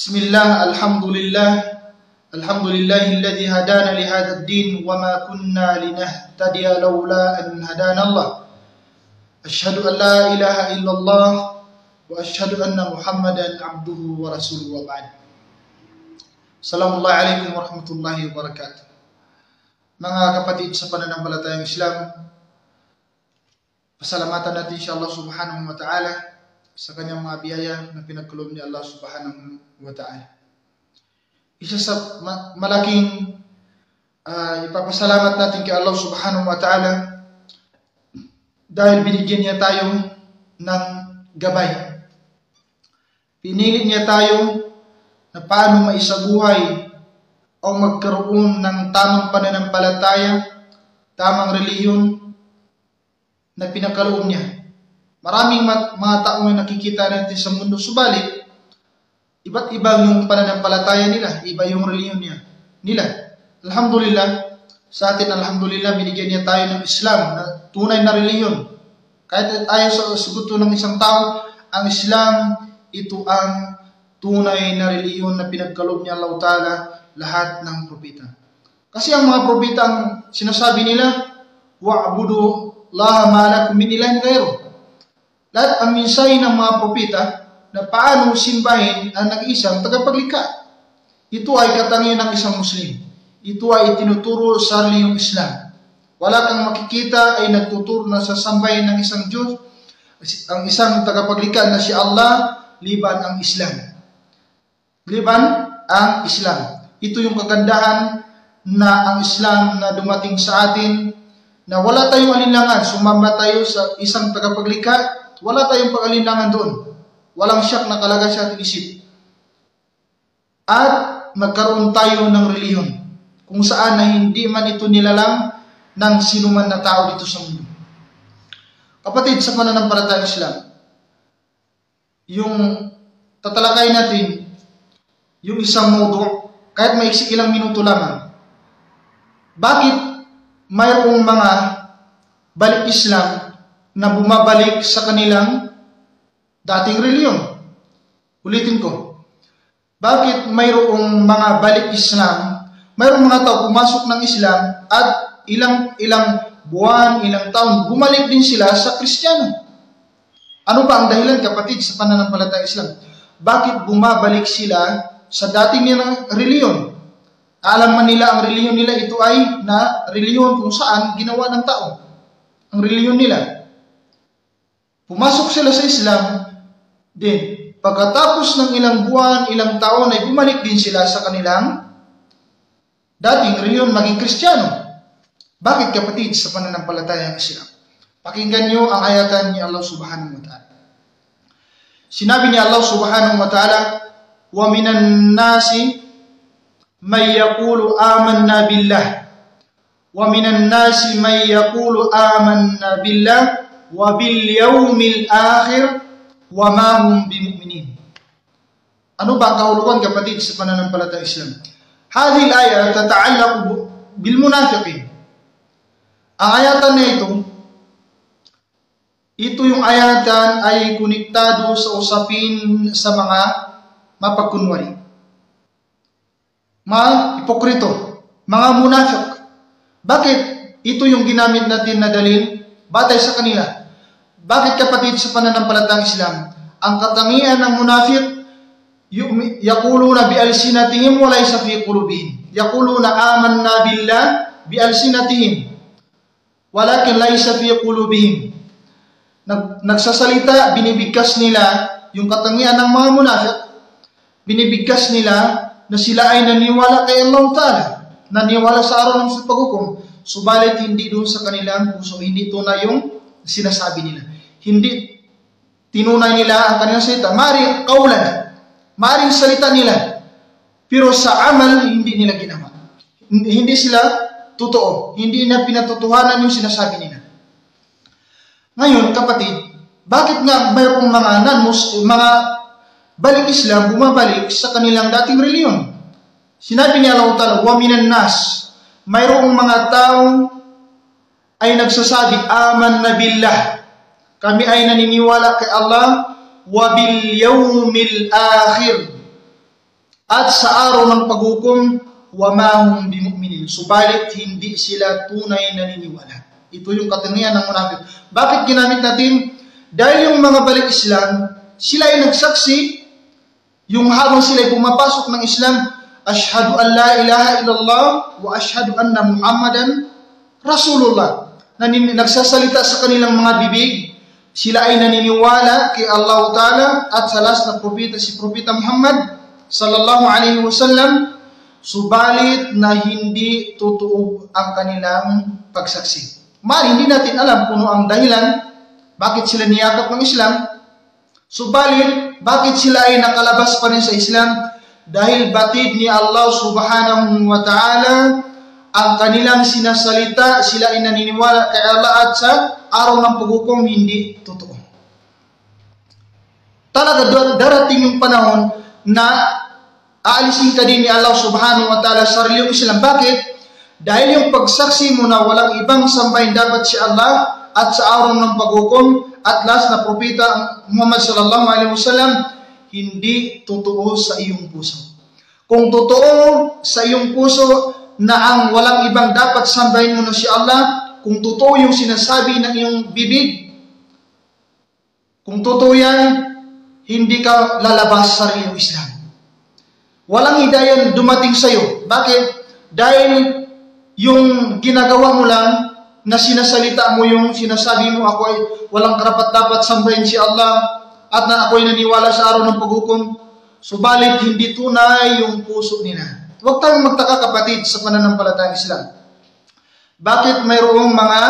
Bismillah, alhamdulillahilladzi hadana li hadzal din wa ma kunna linahtadiya laula an hadana Allah. Asyhadu an la ilaha illallah wa asyhadu anna Muhammadan abduhu wa rasuluhu wa ba'd. Assalamualaikum warahmatullahi wabarakatuh. Mga kapatid sa pananampalatayang Islam, pasalamatan natin si Allah subhanahu wa ta'ala sa kanyang mga biyaya na pinagkaloob ni Allah subhanahu wa ta'ala. Isa sa malaking ipapasalamat natin kay Allah subhanahu wa ta'ala dahil binigyan niya tayo ng gabay. Pinili niya tayo na paano maisabuhay o magkaroon ng tamang pananampalataya, tamang relihiyon na pinagkaloob niya. Maraming mga tao ay nakikita natin sa mundo, subalit iba't iba yung pananampalataya nila, iba yung relihiyon nila. Alhamdulillah, sa atin alhamdulillah, binigyan niya tayo ng Islam na tunay na relihiyon. Kahit ayaw sa saguto ng isang tao, ang Islam, ito ang tunay na relihiyon na pinagkaloob niya Allah Ta'ala lahat ng propeta. Kasi ang mga propeta, ang sinasabi nila, wa'budu laha ma lakum min ilahin ghayruh. Lahat ang mensahe ng mga propeta na paano simbahin ang nag-iisang tagapaglikha. Ito ay katangian ng isang Muslim. Ito ay itinuturo sa relihiyong Islam. Wala kang makikita ay nagtuturo na sa sambahin ng isang Diyos, ang isang tagapaglikha na si Allah, liban ang Islam. Liban ang Islam. Ito yung kagandahan na ang Islam na dumating sa atin, na wala tayong alinlangan, sumamba tayo sa isang tagapaglikha, wala tayong pag-alinlangan doon. Walang siyak na kalagay sa ating isip. At magkaroon tayo ng relihiyon kung saan na hindi man ito nilalang ng sinuman na tao dito sa mundo. Kapatid, sa pananampalatayang Islam, yung tatalakay natin, yung isang mudo, kahit may ilang minuto lamang. Bakit mayroong mga balik Islam na bumabalik sa kanilang dating relihiyon? Ulitin ko. Bakit mayroong mga balik Islam, mayroong mga tao pumasok ng Islam at ilang buwan, ilang taon, bumalik din sila sa Kristiyano? Ano ba ang dahilan, kapatid, sa pananampalatayang Islam? Bakit bumabalik sila sa dating nilang relihiyon? Alam man nila ang relihiyon nila, ito ay na relihiyon kung saan ginawa ng tao. Ang relihiyon nila. Pumasok sila sa Islam, din pagkatapos ng ilang buwan, ilang taon ay bumalik din sila sa kanilang dating relihiyon, maging Kristiyano. Bakit, kapatid, sa pananampalatayang Islam? Pakinggan niyo ang ayatan ni Allah subhanahu wa ta'ala. Sinabi ni Allah subhanahu wa ta'ala, wa minan nasi may yaqulu amanna billah, wa minan nasi may yaqulu amanna billah wa bil yawmil akhir wa ma hum bimu'minin. Ano ba ang kahulugan, kapatid, sa pananampalatayang Islam? Hadhihi al-ayat tata'allaq bil munafiqin. Ang ayatan na ito yung ayatan ay konektado sa usapin sa mga mapagkunwari, mga hipokrito, mga munafiq. Bakit ito yung ginamit natin na dalil batay sa kanila? Bakit, kapatid, sa pananampalatayang Islam, ang katangian ng munafiq, yaquluna bi alsinatihim wa laysa fi qulubihim. Yaquluna amanna billah bi alsinatihim walakin laysa fi qulubihim. Nagsasalita, binibigkas nila yung katangian ng mga munafiq. Binibigkas nila na sila ay naniwala kay Allah Ta'ala, naniwala sa araw ng paghukom, subalit hindi doon sa kanilang puso, hindi tunay yung sinasabi nila. Hindi tinunay nila ang kanilang salita. Maring kaulan, maring salita nila, pero sa amal, hindi nila ginawa. Hindi sila totoo. Hindi na pinatutuhanan yung sinasabi nila. Ngayon, kapatid, bakit nga mayroong mga balik Islam bumabalik sa kanilang dating relihiyon? Sinabi ni Allah Ta'ala, wa minan nas, mayroong mga taong ay nagsasabi, aman na billah, kami ay naniniwala kay Allah, wa bil yawmil akhir, At sa araw ng paghukom, wa ma hum bimu'minin, subalit hindi sila tunay naniniwala. Ito yung katangian ng munafik. Bakit ginamit natin? Dahil yung mga balik Islam, sila ay nagsaksi, yung habang sila ay pumapasok ng Islam, ashhadu an la ilaha illallah wa ashhadu anna Muhammadan Rasulullah. Nagsasalita sa kanilang mga bibig, sila ay naniniwala kay Allah Ta'ala at sa last na propeta, si Propeta Muhammad sallallahu alaihi wasallam, subalit na hindi totoo ang kanilang pagsaksi. Hindi natin alam kung ano ang dahilan, bakit sila niyakap ng Islam, subalit bakit sila ay nakalabas pa rin sa Islam, dahil batid ni Allah subhanahu wa ta'ala ang kanilang sinasalita, sila ay naniniwala kay Allah at sa araw ng paghukom hindi totoo. Talaga darating yung panahon na aalisin ka din ni Allah subhanahu wa ta'ala sa reliyong Islam. Bakit? Dahil yung pagsaksi mo na walang ibang sambahin dapat si Allah at sa araw ng paghukom at last na propeta Muhammad sallallahu alaihi wasallam, hindi totoo sa iyong puso. Kung totoo sa iyong puso na ang walang ibang dapat sambahin mo na si Allah, kung totoo yung sinasabi ng iyong bibig, kung totoo yan, hindi ka lalabas sa reliyong Islam. Walang hidayah dumating sa iyo. Bakit? Dahil yung ginagawa mo lang na sinasalita mo, yung sinasabi mo, ako ay walang karapat-dapat sambahin si Allah at na ako ay naniwala sa araw ng paghukom, subalit hindi tunay yung puso nila. Huwag tayong magtaka kapatid sa pananampalatayang Islam. Bakit mayroong mga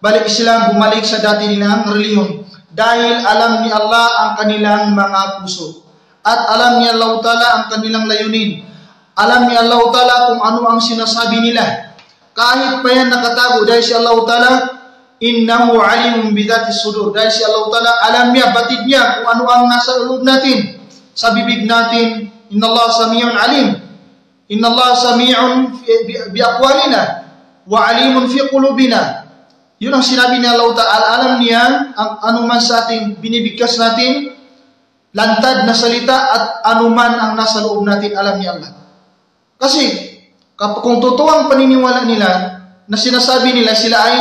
balik Islam bumalik sa dati nilang reliyon? Dahil alam ni Allah ang kanilang mga puso. At alam ni Allah Ta'ala ang kanilang layunin. Alam ni Allah Ta'ala kung ano ang sinasabi nila. Kahit pa yan nakatago, dahil si Allah Ta'ala, innahu alimun bidatis sudur. Dahil si Allah Ta'ala, alam niya, batid niya kung ano ang nasa loob natin. Sa bibig natin, inna Allah sami'un alim. Inna Allah sami'un bi aqwalina wa alimun fi qulubina. Yun ang sinabi ni Allah Ta'ala. Alam niya ang anuman sa ating binibigkas natin, lantad na salita at anuman ang nasa loob natin, alam ni Allah. Kasi kung totoo ang paniniwala nila na sinasabi nila sila ay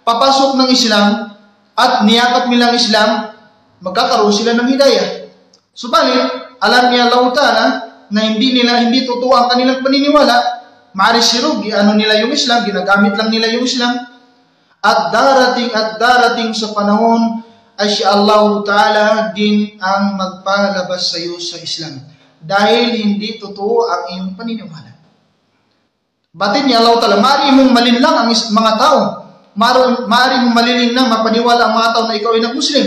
papasok ng Islam at niyakap nilang Islam, magkakaroon sila ng hidayah. Subalit, alam ni Allah Ta'ala na hindi totoo ang kanilang paniniwala, maaari sirog, nila yung Islam, ginagamit lang nila yung Islam, at darating sa panahon ay si Allah Ta'ala din ang magpalabas sa iyo sa Islam. Dahil hindi totoo ang iyong paniniwala. Batid ni Allah Ta'ala, maaari mong malinlang ang mga tao. Maaari mong malilinlang mapaniwala ang mga tao na ikaw ay nag-Muslim.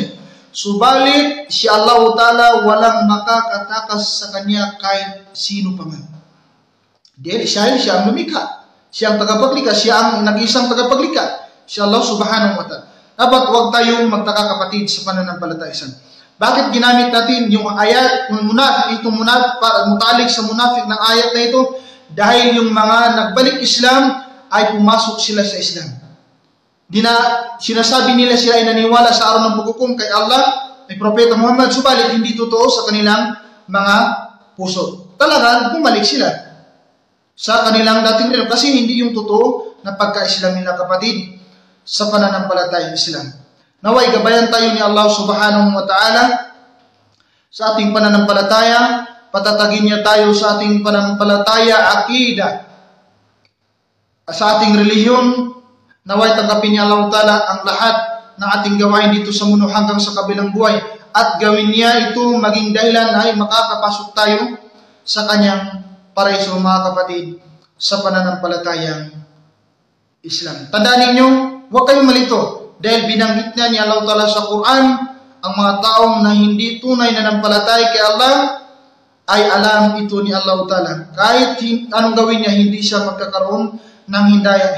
Subalit, si Allah Ta'ala walang makakatakas sa kanya kahit sino pa man. Dahil siya ang lumikha. Siya ang tagapaglikha. Siya ang nag-isang tagapaglikha. Si Allah Subhanahu wa Ta'ala. Dapat huwag tayong magtaka kapatid sa pananampalatayaan. Bakit ginamit natin yung ayat ng munafik, itong munafik, para mutalik sa munafik ng ayat na ito? Dahil yung mga nagbalik Islam ay pumasok sila sa Islam. Sinasabi nila sila ay naniwala sa araw ng paghukom kay Allah, kay Propeta Muhammad, subalit hindi totoo sa kanilang mga puso. Talagang bumalik sila sa kanilang dating reliyon kasi hindi yung totoo na pagka-Islam nila kapatid sa pananampalatayang Islam. Naway gabayan tayo ni Allah Subhanahu wa Ta'ala sa ating pananampalataya, patatagin niya tayo sa ating pananampalataya, akida, sa ating relihiyon. Naway tanggapin niya Allah Ta'ala ang lahat ng ating gawain dito sa mundo hanggang sa kabilang buhay at gawin niya ito maging dahilan ay makakapasok tayo sa kanyang paraiso, mga kapatid, sa pananampalatayang Islam. Tandaan ninyo, huwag kayong malito dahil binanggit niya ni Allah Ta'ala sa Quran ang mga taong na hindi tunay na nampalatay kay Allah ay alam ito ni Allah Ta'ala. Kahit anong gawin niya, hindi siya magkakaroon ng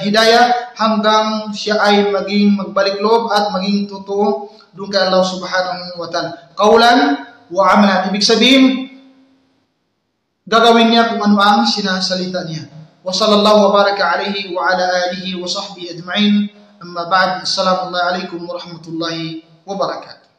hidayah hanggang siya ay maging magbalik loob at maging totoo doon kay Allah Subhanahu wa Ta'ala. Kaulan wa amalan. Ibig sabihin, gagawin niya kung ano ang sinasalita niya. Wa sallallahu wa baraka alayhi wa ala alihi wa sahbihi ajma'in. Amma ba'd, assalamu alaikum wa rahmatullahi wa barakatuh.